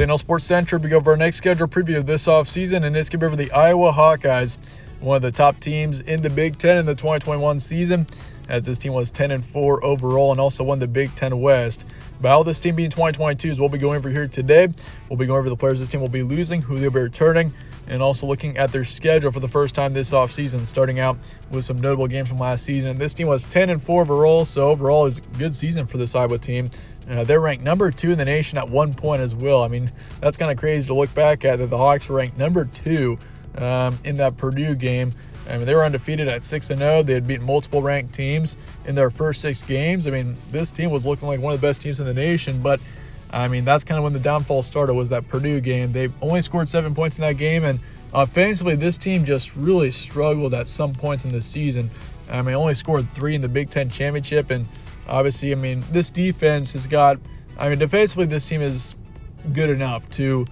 Today on Sports Central, we go over our next schedule preview of this offseason, and it's going to be over the Iowa Hawkeyes, one of the top teams in the Big Ten in the 2021 season, as this team was 10-4 overall and also won the Big Ten West. But how will this team be in 2022 is what we'll be going over here today. We'll be going over the players this team will be losing, who they'll be returning, and also looking at their schedule for the first time this offseason, starting out with some notable games from last season. This team was 10-4 overall, so overall is a good season for this Iowa team. They're ranked number 2 in the nation at one point as well. I mean, that's kind of crazy to look back at, that the Hawks were ranked number 2 in that Purdue game. I mean, they were undefeated at 6-0. They had beaten multiple ranked teams in their first 6 games. I mean, this team was looking like one of the best teams in the nation, but I mean, that's kind of when the downfall started, was that Purdue game. They only scored 7 points in that game, and offensively, this team just really struggled at some points in the season. I mean, only scored 3 in the Big Ten championship, and obviously, I mean, this defense has got, I mean, defensively, this team is good enough to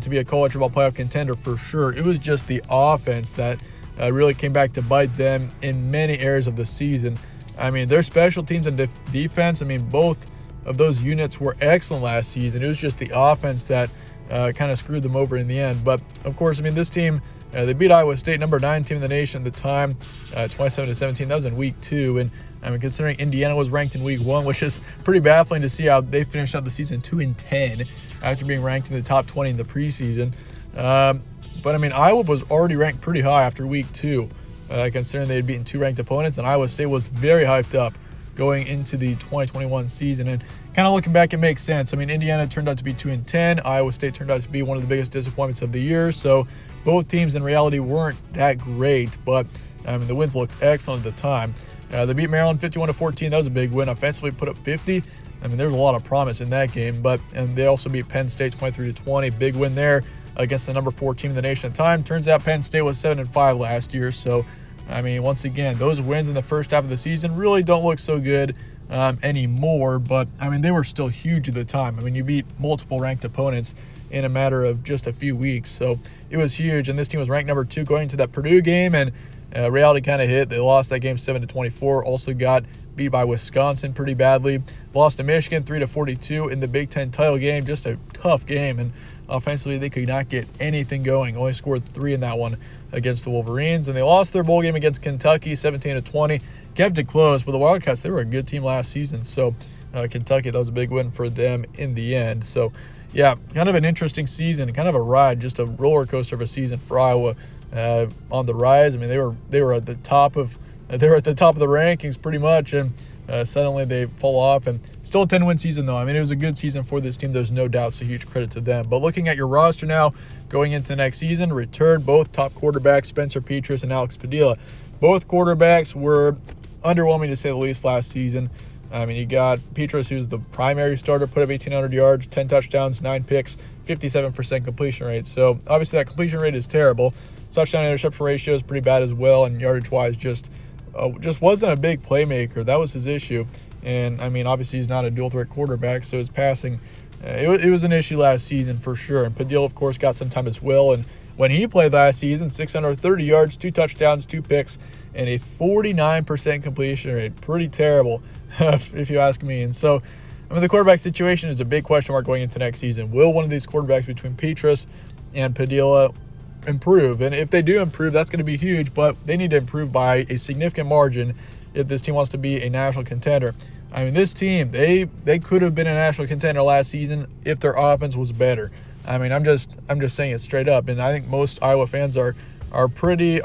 be a college football playoff contender for sure. It was just the offense that really came back to bite them in many areas of the season. I mean, their special teams and defense, I mean, both of those units were excellent last season. It was just the offense that kind of screwed them over in the end. But, of course, I mean, this team, they beat Iowa State, number 9 team in the nation at the time, 27-17. That was in week 2. And, I mean, considering Indiana was ranked in week 1, which is pretty baffling to see how they finished out the season 2-10 after being ranked in the top 20 in the preseason. But, I mean, Iowa was already ranked pretty high after week 2, considering they had beaten 2 ranked opponents, and Iowa State was very hyped up going into the 2021 season. And kind of looking back, it makes sense. I mean, Indiana turned out to be 2-10. Iowa State turned out to be one of the biggest disappointments of the year. So both teams in reality weren't that great, but I mean, the wins looked excellent at the time. They beat Maryland 51-14. That was a big win. Offensively put up 50. I mean, there was a lot of promise in that game, and they also beat Penn State 23-20. Big win there against the number 4 team in the nation at the time. Turns out Penn State was 7-5 last year. So, I mean, once again, those wins in the first half of the season really don't look so good anymore, but I mean, they were still huge at the time. I mean, you beat multiple ranked opponents in a matter of just a few weeks, so it was huge. And this team was ranked number 2 going into that Purdue game, and reality kind of hit. They lost that game 7-24. Also got beat by Wisconsin pretty badly. Lost to Michigan 3-42 in the Big Ten title game. Just a tough game, and offensively they could not get anything going. Only scored 3 in that one against the Wolverines, and they lost their bowl game against Kentucky 17-20. Kept it close, but the Wildcats, they were a good team last season. So Kentucky, that was a big win for them in the end. So yeah, kind of an interesting season, kind of a ride, just a roller coaster of a season for Iowa on the rise. I mean, they were at the top of the rankings pretty much, and suddenly they fall off. And still a 10-win season though. I mean, it was a good season for this team. There's no doubt, so huge credit to them. But looking at your roster now, going into the next season, return both top quarterbacks, Spencer Petras and Alex Padilla. Both quarterbacks were underwhelming to say the least last season. I mean, you got Petras, who's the primary starter, put up 1,800 yards, 10 touchdowns, 9 picks, 57% completion rate. So obviously that completion rate is terrible. Touchdown interception ratio is pretty bad as well, and yardage-wise just wasn't a big playmaker. That was his issue. And, I mean, obviously he's not a dual-threat quarterback, so his passing, it was an issue last season for sure. And Padilla, of course, got some time as well. And when he played last season, 630 yards, 2 touchdowns, 2 picks, and a 49% completion rate. Pretty terrible, if you ask me. And so, I mean, the quarterback situation is a big question mark going into next season. Will one of these quarterbacks between Petras and Padilla improve? And if they do improve, that's going to be huge, but they need to improve by a significant margin if this team wants to be a national contender. I mean, this team, they could have been a national contender last season if their offense was better. I mean, I'm just saying it straight up, and I think most Iowa fans are pretty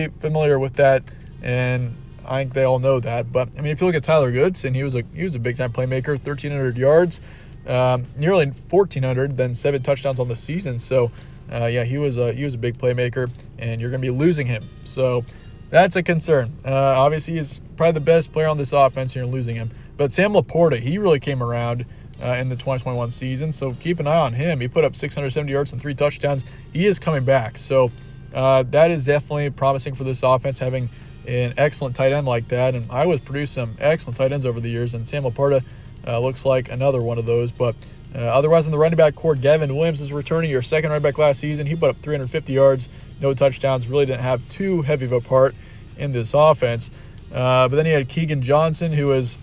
familiar with that, and I think they all know that. But I mean, if you look at Tyler Goodson, he was a big time playmaker, 1,300 yards, nearly 1,400, then 7 touchdowns on the season. So yeah, he was a big playmaker, and you're going to be losing him. So that's a concern. Obviously, he's probably the best player on this offense, and you're losing him. But Sam Laporta, he really came around in the 2021 season, so keep an eye on him. He put up 670 yards and 3 touchdowns. He is coming back, so that is definitely promising for this offense, having an excellent tight end like that. And Iowa's produced some excellent tight ends over the years, and Sam Laporta looks like another one of those. But otherwise, in the running back core, Gavin Williams is returning, your second running back last season. He put up 350 yards, no touchdowns, really didn't have too heavy of a part in this offense. But then you had Keegan Johnson, who is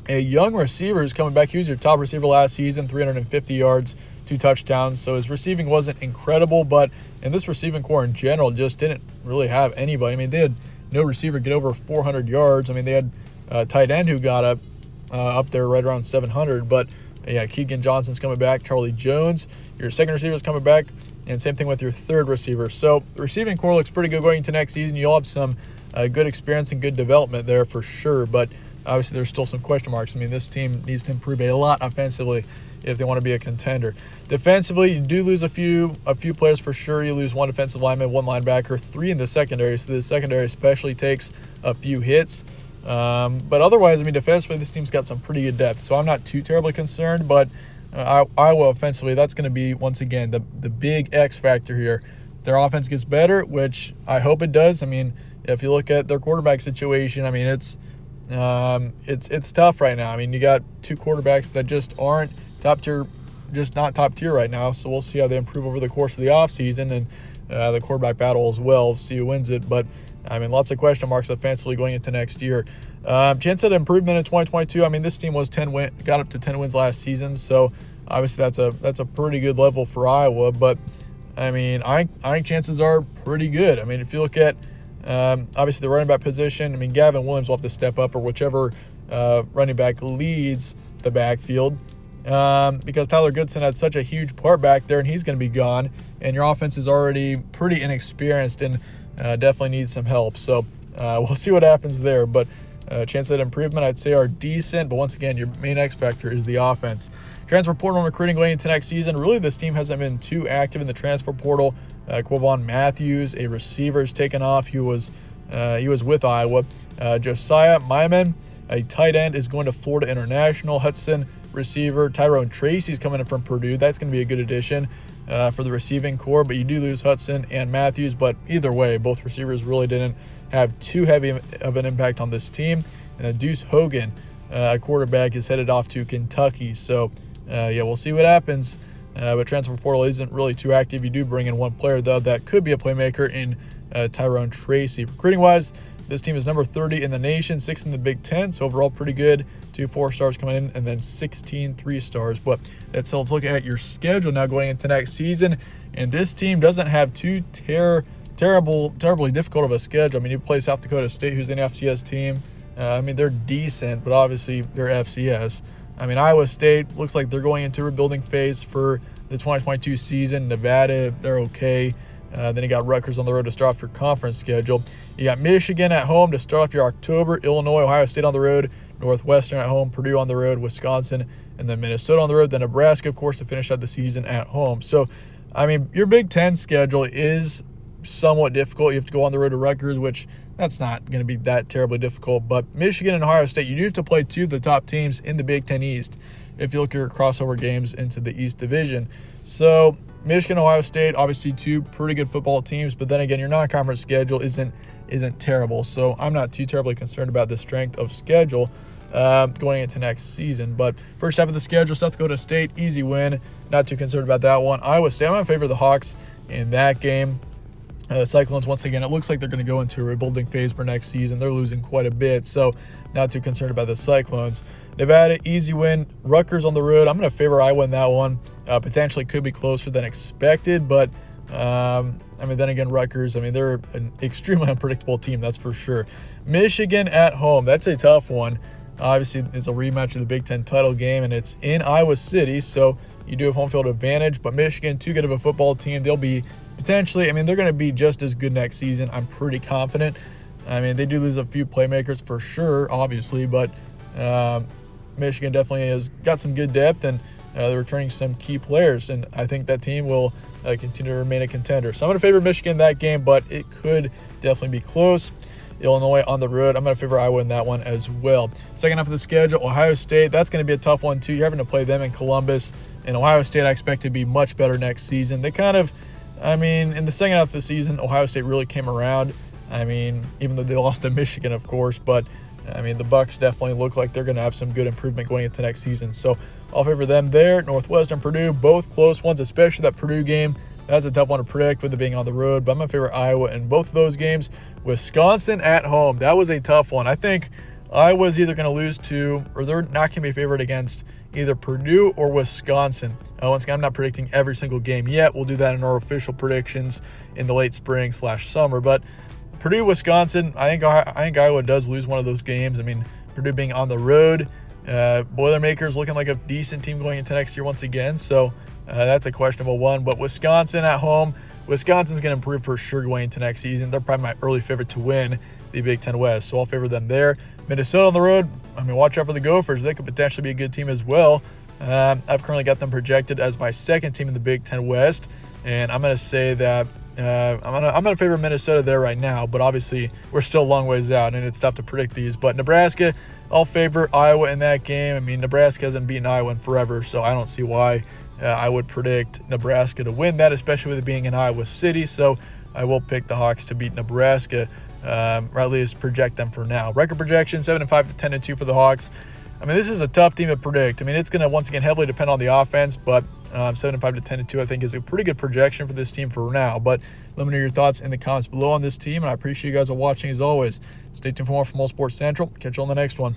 a young receiver who's coming back. He was your top receiver last season, 350 yards, 2 touchdowns. So his receiving wasn't incredible, but in this receiving core in general just didn't really have anybody. I mean, they had no receiver get over 400 yards. I mean, they had a tight end who got up there right around 700, but yeah, Keegan Johnson's coming back, Charlie Jones, your second receiver is coming back, and same thing with your third receiver. So the receiving core looks pretty good going into next season. You'll have some good experience and good development there for sure, but obviously there's still some question marks. I mean, this team needs to improve a lot offensively if they want to be a contender. Defensively, you do lose a few players for sure. You lose 1 defensive lineman, 1 linebacker, 3 in the secondary, so the secondary especially takes a few hits. But otherwise, I mean, defensively, this team's got some pretty good depth, so I'm not too terribly concerned. But Iowa offensively, that's going to be, once again, the big X factor here. Their offense gets better, which I hope it does. I mean, if you look at their quarterback situation, I mean, it's tough right now. I mean, you got 2 quarterbacks that just aren't top tier, just not top tier right now. So we'll see how they improve over the course of the offseason and the quarterback battle as well. See who wins it, but. I mean, lots of question marks offensively going into next year. Chance at improvement in 2022. I mean, this team was got up to 10 wins last season, so obviously that's a pretty good level for Iowa. But I mean, I think chances are pretty good. I mean, if you look at obviously the running back position, I mean, Gavin Williams will have to step up, or whichever running back leads the backfield, because Tyler Goodson had such a huge part back there, and he's going to be gone, and your offense is already pretty inexperienced and definitely needs some help. So we'll see what happens there. But chances at improvement, I'd say, are decent. But once again, your main X factor is the offense. Transfer portal recruiting going into next season. Really, this team hasn't been too active in the transfer portal. Quavon Matthews, a receiver, has taken off. He was with Iowa. Josiah Myman, a tight end, is going to Florida International. Hudson, receiver. Tyrone Tracy's coming in from Purdue. That's going to be a good addition for the receiving core, but you do lose Hudson and Matthews. But either way, both receivers really didn't have too heavy of an impact on this team. And Deuce Hogan, a quarterback, is headed off to Kentucky. So, yeah, we'll see what happens. But transfer portal isn't really too active. You do bring in 1 player, though, that could be a playmaker in Tyrone Tracy. Recruiting-wise, this team is number 30 in the nation, 6th in the Big Ten, so overall pretty good. 2 4-stars coming in, and then 16 3-stars. But let's look at your schedule now going into next season. And this team doesn't have too terribly difficult of a schedule. I mean, you play South Dakota State, who's an FCS team. I mean, they're decent, but obviously they're FCS. I mean, Iowa State looks like they're going into a rebuilding phase for the 2022 season. Nevada, they're okay. Then you got Rutgers on the road to start off your conference schedule. You got Michigan at home to start off your October, Illinois, Ohio State on the road, Northwestern at home, Purdue on the road, Wisconsin, and then Minnesota on the road, then Nebraska, of course, to finish out the season at home. So, I mean, your Big Ten schedule is somewhat difficult. You have to go on the road to Rutgers, which that's not going to be that terribly difficult. But Michigan and Ohio State, you do have to play 2 of the top teams in the Big Ten East if you look at your crossover games into the East Division. So Michigan, Ohio State, obviously 2 pretty good football teams, but then again, your non-conference schedule isn't terrible. So I'm not too terribly concerned about the strength of schedule going into next season. But first half of the schedule, South Dakota State, easy win. Not too concerned about that one. Iowa State, I'm in favor of the Hawks in that game. Cyclones, once again, it looks like they're going to go into a rebuilding phase for next season. They're losing quite a bit, so not too concerned about the Cyclones. Nevada, easy win. Rutgers on the road. I'm going to favor Iowa in that one. Potentially could be closer than expected, but I mean, then again, Rutgers, I mean, they're an extremely unpredictable team, that's for sure. Michigan at home, that's a tough one. Obviously, it's a rematch of the Big Ten title game, and it's in Iowa City, so you do have home field advantage. But Michigan, too good of a football team. They'll be potentially, I mean, they're going to be just as good next season. I'm pretty confident. I mean, they do lose a few playmakers for sure, obviously, but Michigan definitely has got some good depth, and they're returning some key players, and I think that team will continue to remain a contender. So I'm going to favor Michigan in that game, but it could definitely be close. Illinois on the road, I'm going to favor Iowa in that one as well. Second half of the schedule, Ohio State, that's going to be a tough one too. You're having to play them in Columbus, and Ohio State I expect to be much better next season. They kind of, I mean, in the second half of the season, Ohio State really came around. I mean, even though they lost to Michigan, of course, but I mean, the Bucks definitely look like they're going to have some good improvement going into next season. So I'll favor them there. Northwestern, Purdue, both close ones, especially that Purdue game. That's a tough one to predict with it being on the road, but I'm going to favor Iowa in both of those games. Wisconsin at home, that was a tough one. I think Iowa's either going to lose to, or they're not going to be favored against either Purdue or Wisconsin Once again, I'm not predicting every single game yet. We'll do that in our official predictions in the late spring/summer. But Purdue, Wisconsin, I think Iowa does lose one of those games. I mean, Purdue being on the road, Boilermakers looking like a decent team going into next year once again. So that's a questionable one. But Wisconsin at home, Wisconsin's going to improve for sure going into next season. They're probably my early favorite to win the Big Ten West, so I'll favor them there. Minnesota on the road, I mean, watch out for the Gophers. They could potentially be a good team as well. I've currently got them projected as my second team in the Big Ten West, and I'm going to say that I'm going to favor Minnesota there right now, but obviously we're still a long ways out, and it's tough to predict these. But Nebraska, I'll favor Iowa in that game. I mean, Nebraska hasn't beaten Iowa in forever, so I don't see why I would predict Nebraska to win that, especially with it being in Iowa City. So I will pick the Hawks to beat Nebraska, or at least project them for now. Record projection, 7-5 to 10-2 for the Hawks. I mean, this is a tough team to predict. I mean, it's going to, once again, heavily depend on the offense, but 7-5 to 10-2, I think, is a pretty good projection for this team for now. But let me know your thoughts in the comments below on this team, and I appreciate you guys watching as always. Stay tuned for more from All Sports Central. Catch you on the next one.